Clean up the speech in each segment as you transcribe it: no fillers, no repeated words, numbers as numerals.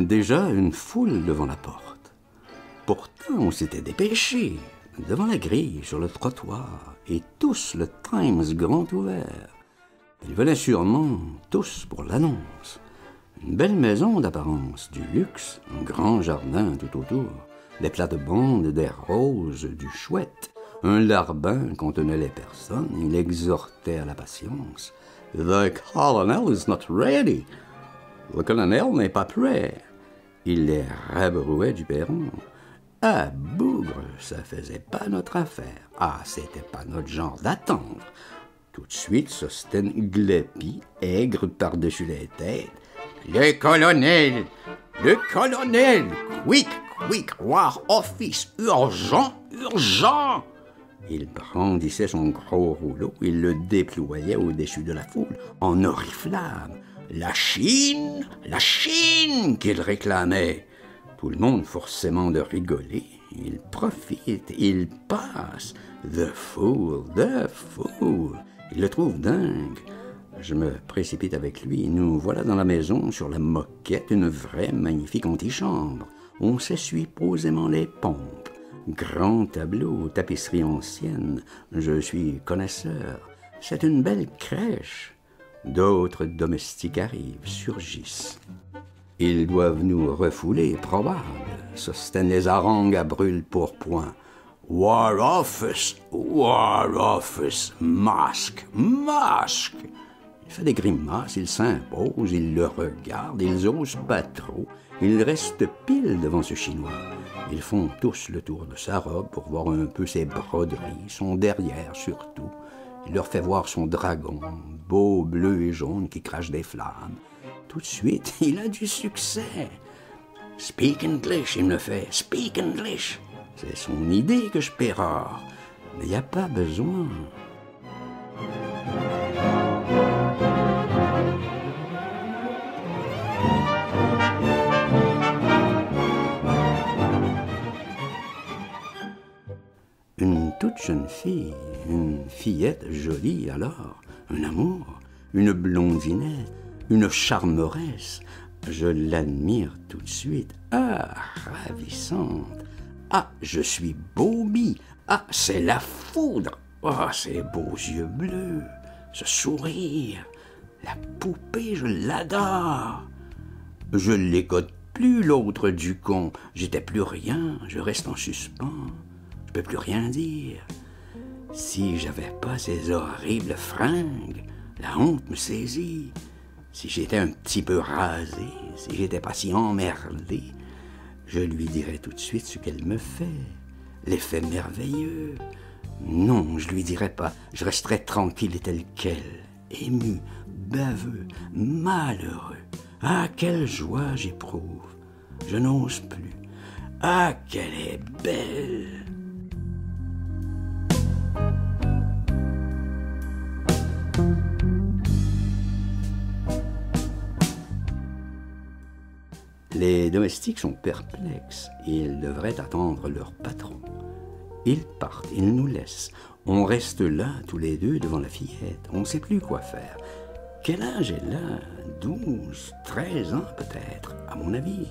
Déjà une foule devant la porte. Pourtant, on s'était dépêché. Devant la grille, sur le trottoir, et tous le Times grand ouvert. Ils venaient sûrement tous pour l'annonce. Une belle maison d'apparence, du luxe, un grand jardin tout autour, des plates-bandes, des roses, du chouette. Un larbin contenait les personnes, il exhortait à la patience. « The colonel is not ready. » Le colonel n'est pas prêt. Il les rabrouait du perron. Ah, bougre, ça faisait pas notre affaire. Ah, c'était pas notre genre d'attendre. Tout de suite, Sosthène glapit, aigre par-dessus les têtes. Le colonel! Quick, War Office, urgent! Il brandissait son gros rouleau, il le déployait au-dessus de la foule, en oriflamme. La Chine! Qu'il réclamait. Tout le monde forcément de rigoler. Il profite, il passe. The fool. Il le trouve dingue. Je me précipite avec lui. Nous voilà dans la maison, sur la moquette, une vraie magnifique antichambre. On s'essuie posément les pompes. Grand tableau, tapisserie ancienne. Je suis connaisseur. C'est une belle crèche. D'autres domestiques arrivent, surgissent. Ils doivent nous refouler, probable. Sosthène les harangue à brûle-pourpoint. War Office, masque. Il fait des grimaces, il s'impose, il le regarde, ils osent pas trop. Ils restent pile devant ce Chinois. Ils font tous le tour de sa robe pour voir un peu ses broderies, son derrière surtout. Il leur fait voir son dragon, beau bleu et jaune qui crache des flammes. Tout de suite, il a du succès. Speak English, il me fait. Speak English. C'est son idée que je pérore. Mais il n'y a pas besoin. Une toute jeune fille, une fillette jolie alors, un amour, une blondinette, une charmeresse. Je l'admire tout de suite. Ah, ravissante. Ah, je suis Bobby. Ah, c'est la foudre. Ah, ces beaux yeux bleus, ce sourire. La poupée, je l'adore. Je l'écoute plus, l'autre du con. J'étais plus rien, je reste en suspens. Je peux plus rien dire. Si j'avais pas ces horribles fringues, la honte me saisit. Si j'étais un petit peu rasé, si j'étais pas si emmerdé, je lui dirais tout de suite ce qu'elle me fait. L'effet merveilleux. Non, je lui dirais pas. Je resterais tranquille et tel quel. Ému, baveux, malheureux. Ah, quelle joie j'éprouve. Je n'ose plus. Ah, qu'elle est belle. Les domestiques sont perplexes. Ils devraient attendre leur patron. Ils partent, ils nous laissent. On reste là, tous les deux, devant la fillette. On ne sait plus quoi faire. Quel âge elle a? 12, 13 ans peut-être, à mon avis.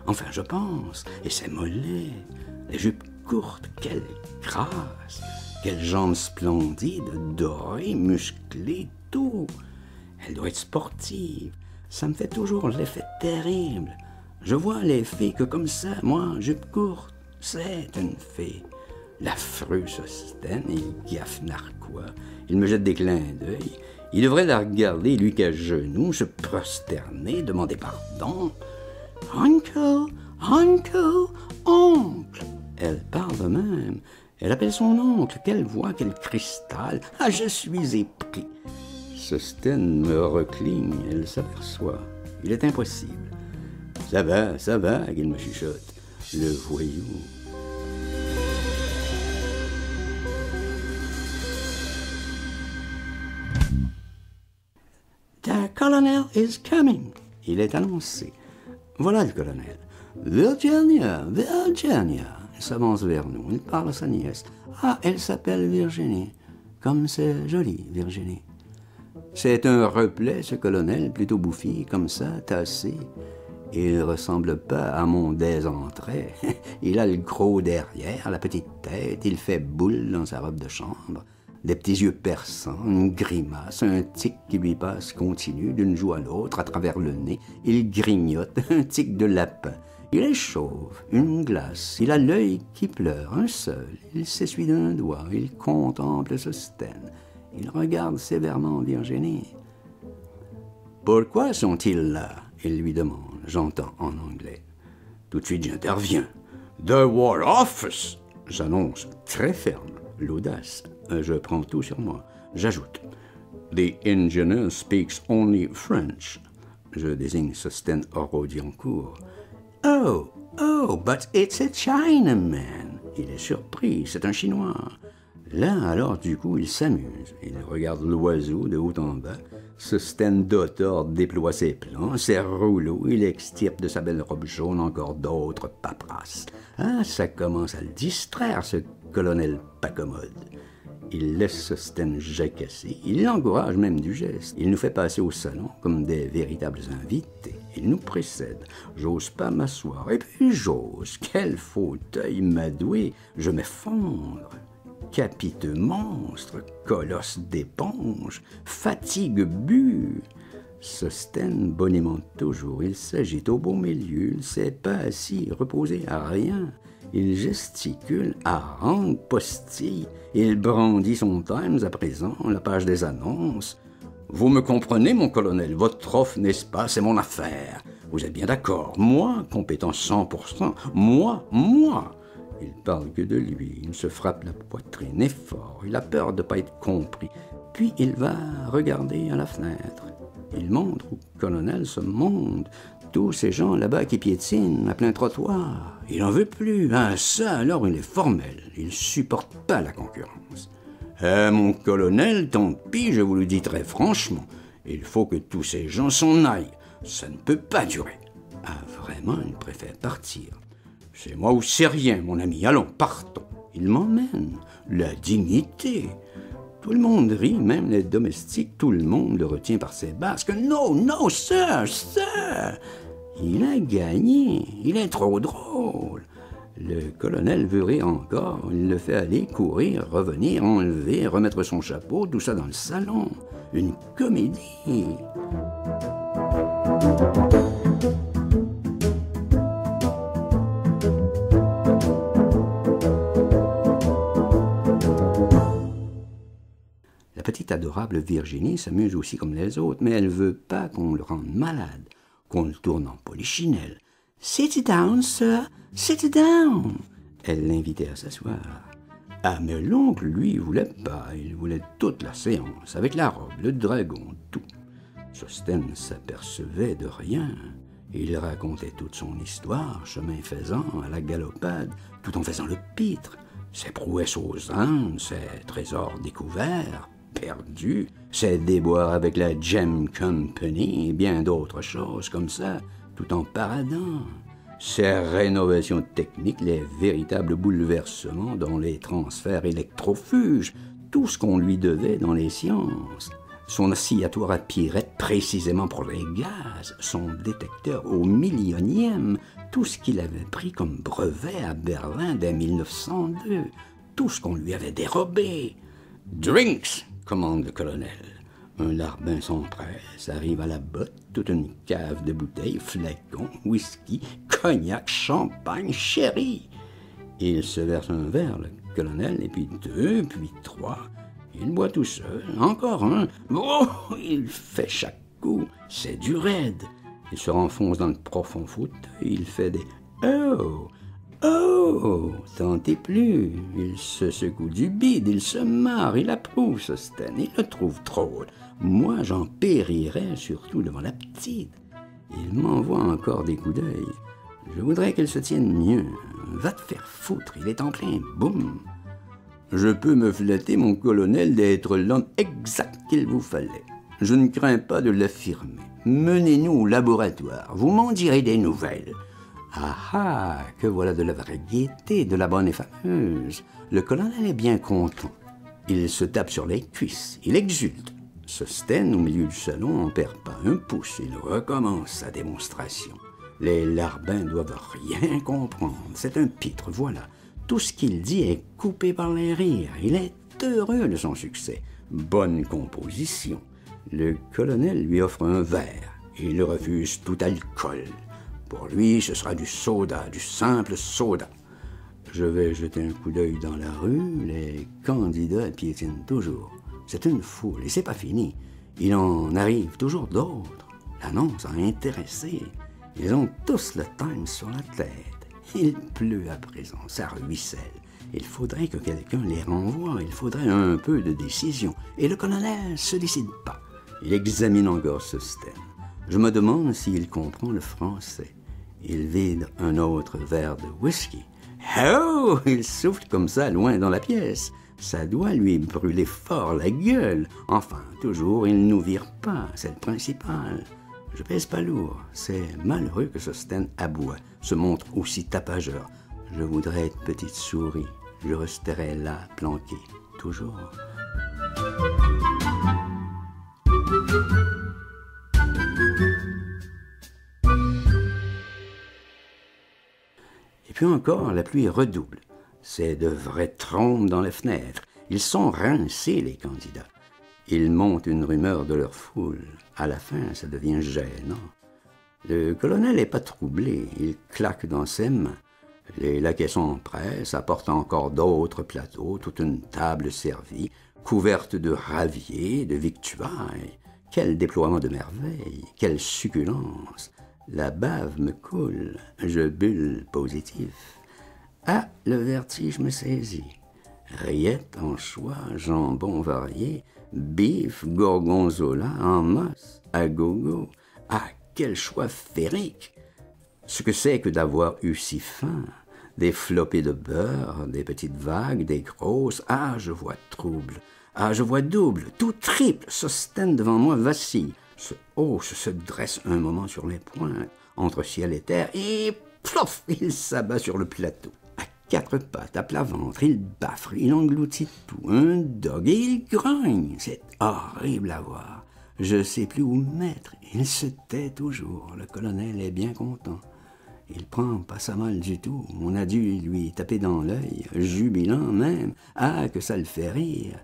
Enfin, je pense. Et ses mollets, les jupes courtes, quelle grâce. Quelles jambes splendides, dorées, musclées, tout. Elle doit être sportive. Ça me fait toujours l'effet terrible. Je vois les filles que comme ça, moi, jupe courte, c'est une fée. L'affreux Sosthène, il gaffe narquois. Il me jette des clins d'œil. Il devrait la regarder, lui qu'à genoux, se prosterner, demander pardon. « Uncle, oncle !» Elle parle de même. Elle appelle son oncle. Quelle voix, quel cristal. Ah, je suis épris. Sosthène me recligne. Elle s'aperçoit. Il est impossible. Ça va, qu'il me chuchote. Le voyou. The colonel is coming. Il est annoncé. Voilà le colonel. Virginia. Il s'avance vers nous. Il parle à sa nièce. Ah, elle s'appelle Virginie. Comme c'est joli, Virginie. C'est un replet, ce colonel, plutôt bouffi, comme ça, tassé. Il ressemble pas à mon désentrée. Il a le gros derrière, la petite tête, il fait boule dans sa robe de chambre. Des petits yeux perçants, une grimace, un tic qui lui passe continu d'une joue à l'autre à travers le nez. Il grignote, un tic de lapin. Il est chauve, une glace, il a l'œil qui pleure, un seul. Il s'essuie d'un doigt, il contemple Sostène. Il regarde sévèrement Virginie. « Pourquoi sont-ils là ?» il lui demande. J'entends en anglais. Tout de suite, j'interviens. « The War Office !» J'annonce très ferme, l'audace. Je prends tout sur moi. J'ajoute. « The engineer speaks only French. » Je désigne Sostène Orodiancourt. « Oh, but it's a Chinaman. » Il est surpris, c'est un Chinois. Là, alors, du coup, il s'amuse. Il regarde l'oiseau de haut en bas. Sostène Dotor déploie ses plans, ses rouleaux. Il extirpe de sa belle robe jaune encore d'autres paperasses. Ah, ça commence à le distraire, ce colonel pas commode. Il laisse Sostène jacasser. Il l'encourage même du geste. Il nous fait passer au salon comme des véritables invités. Il nous précède. J'ose pas m'asseoir. Et puis j'ose. Quel fauteuil madoué. Je m'effondre. Capiteux monstre, colosse d'éponge, fatigue bue. Sostène boniment toujours, il s'agite au beau milieu, il s'est pas assis, reposé à rien. Il gesticule, harangue, postille, il brandit son Times à présent, la page des annonces. Vous me comprenez, mon colonel, votre offre, n'est-ce pas, c'est mon affaire. Vous êtes bien d'accord, moi, compétent 100%, moi. Il parle que de lui, il se frappe la poitrine, est fort, il a peur de ne pas être compris. Puis il va regarder à la fenêtre. Il montre au colonel ce monde, tous ces gens là-bas qui piétinent à plein trottoir. Il n'en veut plus, hein, ça alors il est formel, il supporte pas la concurrence. Mon colonel, tant pis, je vous le dis très franchement, il faut que tous ces gens s'en aillent, ça ne peut pas durer. Ah vraiment, il préfère partir. C'est moi ou c'est rien, mon ami. Allons, partons. Il m'emmène. La dignité. Tout le monde rit, même les domestiques. Tout le monde le retient par ses basques. Non, sir. Il a gagné. Il est trop drôle. Le colonel veut rire encore. Il le fait aller, courir, revenir, enlever, remettre son chapeau, tout ça dans le salon. Une comédie. La petite adorable Virginie s'amuse aussi comme les autres, mais elle veut pas qu'on le rende malade, qu'on le tourne en polichinelle. « Sit down, sir, sit down !» Elle l'invitait à s'asseoir. Ah, mais l'oncle, lui, voulait pas. Il voulait toute la séance, avec la robe, le dragon, tout. Sostène s'apercevait de rien. Il racontait toute son histoire, chemin faisant, à la galopade, tout en faisant le pitre. Ses prouesses aux Indes, ses trésors découverts, perdus, ses déboires avec la Gem Company et bien d'autres choses comme ça, tout en paradant. Ses rénovations techniques, les véritables bouleversements dans les transferts électrofuges, tout ce qu'on lui devait dans les sciences. Son oscillatoire à Pirette précisément pour les gaz, son détecteur au millionième, tout ce qu'il avait pris comme brevet à Berlin dès 1902, tout ce qu'on lui avait dérobé. « Drinks !» commande le colonel. Un larbin s'empresse, arrive à la botte, toute une cave de bouteilles, flacons, whisky, cognac, champagne, sherry. Il se verse un verre, le colonel, et puis deux, puis trois. Il boit tout seul, encore un. Oh, il fait chaque coup, c'est du raide. Il se renfonce dans le profond fauteuil, il fait des « Oh, tentez plus !» Il se secoue du bide, il se marre, il approuve Sostène, il le trouve drôle. Moi, j'en périrais, surtout devant la petite. Il m'envoie encore des coups d'œil. Je voudrais qu'elle se tienne mieux. Va te faire foutre, il est en plein boum. Je peux me flatter, mon colonel, d'être l'homme exact qu'il vous fallait. Je ne crains pas de l'affirmer. Menez-nous au laboratoire, vous m'en direz des nouvelles. Ah, que voilà de la vraie gaieté, de la bonne et fameuse. Le colonel est bien content. Il se tape sur les cuisses, il exulte. Sostène, au milieu du salon, n'en perd pas un pouce. Il recommence sa démonstration. Les larbins doivent rien comprendre. C'est un pitre, voilà. Tout ce qu'il dit est coupé par les rires. Il est heureux de son succès. Bonne composition. Le colonel lui offre un verre. Il refuse tout alcool. Pour lui, ce sera du soda, du simple soda. Je vais jeter un coup d'œil dans la rue. Les candidats piétinent toujours. C'est une foule et c'est pas fini. Il en arrive toujours d'autres. L'annonce a intéressé. Ils ont tous le Times sur la tête. Il pleut à présent, ça ruisselle. Il faudrait que quelqu'un les renvoie. Il faudrait un peu de décision. Et le colonel se décide pas. Il examine encore Susten. Je me demande s'il comprend le français. Il vide un autre verre de whisky. Oh! Il souffle comme ça, loin dans la pièce. Ça doit lui brûler fort la gueule. Enfin, toujours, il ne nous vire pas, c'est le principal. Je pèse pas lourd. C'est malheureux que Susten aboie, se montre aussi tapageur. Je voudrais être petite souris. Je resterais là, planqué, toujours. Et puis encore, la pluie redouble. C'est de vraies trompes dans les fenêtres. Ils sont rincés, les candidats. Ils montent une rumeur de leur foule. À la fin, ça devient gênant. Le colonel n'est pas troublé. Il claque dans ses mains. Les laquais sont prêts, apportent encore d'autres plateaux, toute une table servie, couverte de raviers, de victuailles. Quel déploiement de merveilles, quelle succulence! La bave me coule, je bulle positif. Ah, le vertige me saisit. Rillettes, anchois, jambon varié, bif, gorgonzola, en masse, à gogo. Ah, quel choix féerique! Ce que c'est que d'avoir eu si faim. Des flopées de beurre, des petites vagues, des grosses. Ah, je vois trouble. Ah, je vois double, tout triple. Susten devant moi vacille. Se hausse, se dresse un moment sur les pointes, entre ciel et terre, et plof, il s'abat sur le plateau. À quatre pattes, à plat ventre, il baffre, il engloutit tout, un dog, et il grogne. C'est horrible à voir. Je sais plus où me mettre. Il se tait toujours. Le colonel est bien content. Il prend pas ça mal du tout. On a dû lui taper dans l'œil, jubilant même. Ah, que ça le fait rire.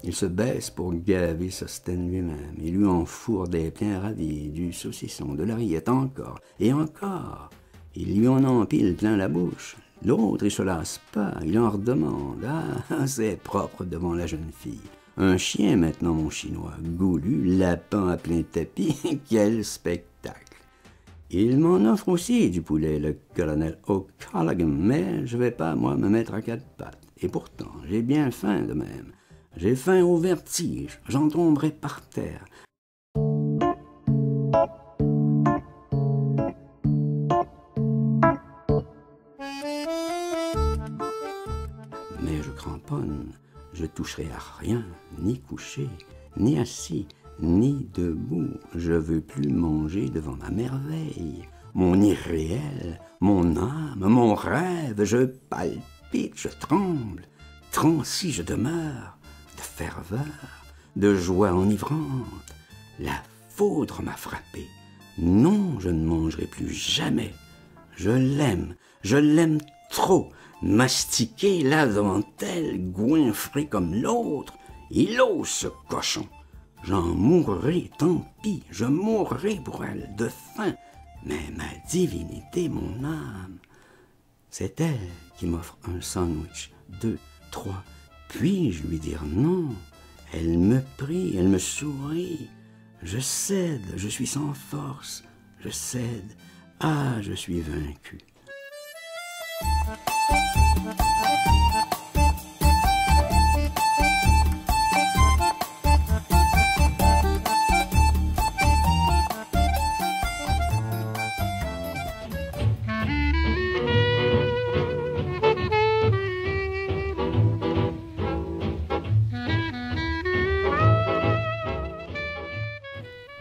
Il se baisse pour gaver Susten lui-même. Il lui enfourre des pains ravis, du saucisson, de la rillette encore, et encore. Il lui en empile plein la bouche. L'autre, il se lasse pas, il en redemande. Ah, c'est propre devant la jeune fille. Un chien maintenant, mon chinois, goulu, lapin à plein tapis, quel spectacle! Il m'en offre aussi du poulet, le colonel O'Callaghan, mais je vais pas, moi, me mettre à quatre pattes. Et pourtant, j'ai bien faim de même. J'ai faim au vertige, j'en tomberai par terre. Mais je cramponne, je toucherai à rien, ni couché, ni assis, ni debout. Je veux plus manger devant ma merveille. Mon irréel, mon âme, mon rêve, je palpite, je tremble. Transi je demeure, de ferveur, de joie enivrante. La foudre m'a frappé. Non, je ne mangerai plus jamais. Je l'aime trop. Mastiquer là devant elle, goinfré comme l'autre. Il ose ce cochon. J'en mourrai, tant pis, je mourrai pour elle, de faim. Mais ma divinité, mon âme, c'est elle qui m'offre un sandwich, 2, 3. Puis-je lui dire non? Elle me prie, elle me sourit. Je cède, je suis sans force, je cède. Ah, je suis vaincu.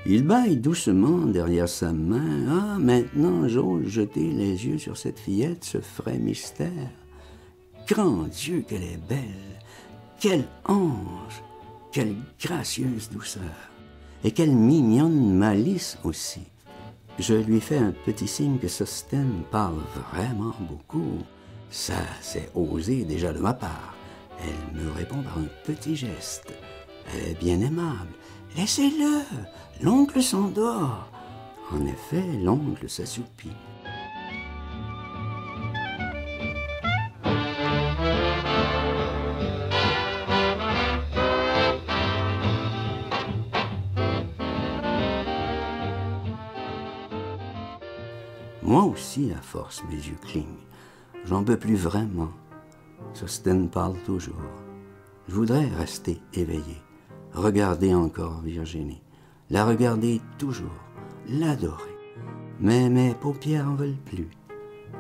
Il bâille doucement derrière sa main. Ah, maintenant j'ose jeter les yeux sur cette fillette, ce frais mystère. Grand Dieu, qu'elle est belle! Quel ange! Quelle gracieuse douceur! Et quelle mignonne malice aussi! Je lui fais un petit signe que Sostène parle vraiment beaucoup. Ça, c'est osé déjà de ma part. Elle me répond par un petit geste. Elle est bien aimable. Laissez-le, l'oncle s'endort. En effet, l'oncle s'assoupit. Moi aussi, à force, mes yeux clignent. J'en peux plus vraiment. Sostène parle toujours. Je voudrais rester éveillé, regarder encore Virginie, la regarder toujours, l'adorer. Mais mes paupières en veulent plus.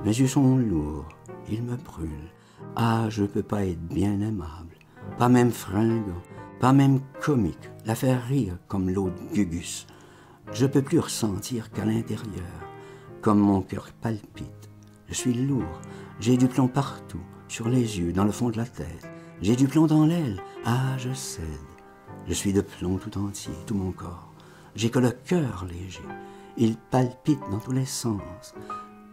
Mes yeux sont lourds, ils me brûlent. Ah, je peux pas être bien aimable, pas même fringant, pas même comique, la faire rire comme l'autre Gugus. Je peux plus ressentir qu'à l'intérieur, comme mon cœur palpite. Je suis lourd, j'ai du plomb partout, sur les yeux, dans le fond de la tête. J'ai du plomb dans l'aile, ah, je cède. Je suis de plomb tout entier, tout mon corps. J'ai que le cœur léger, il palpite dans tous les sens.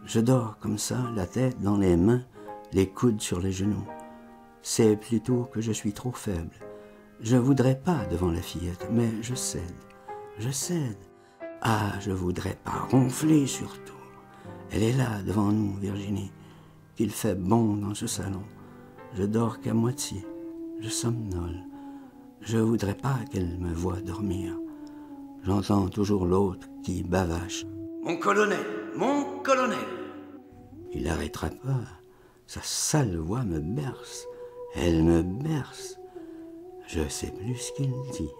Je dors comme ça, la tête dans les mains, les coudes sur les genoux. C'est plutôt que je suis trop faible. Je voudrais pas devant la fillette, mais je cède, je cède. Ah, je voudrais pas ronfler surtout. Elle est là, devant nous, Virginie. Qu'il fait bon dans ce salon. Je dors qu'à moitié. Je somnole. Je voudrais pas qu'elle me voie dormir. J'entends toujours l'autre qui bavache. Mon colonel, mon colonel. Il n'arrêtera pas. Sa sale voix me berce. Elle me berce. Je sais plus ce qu'il dit.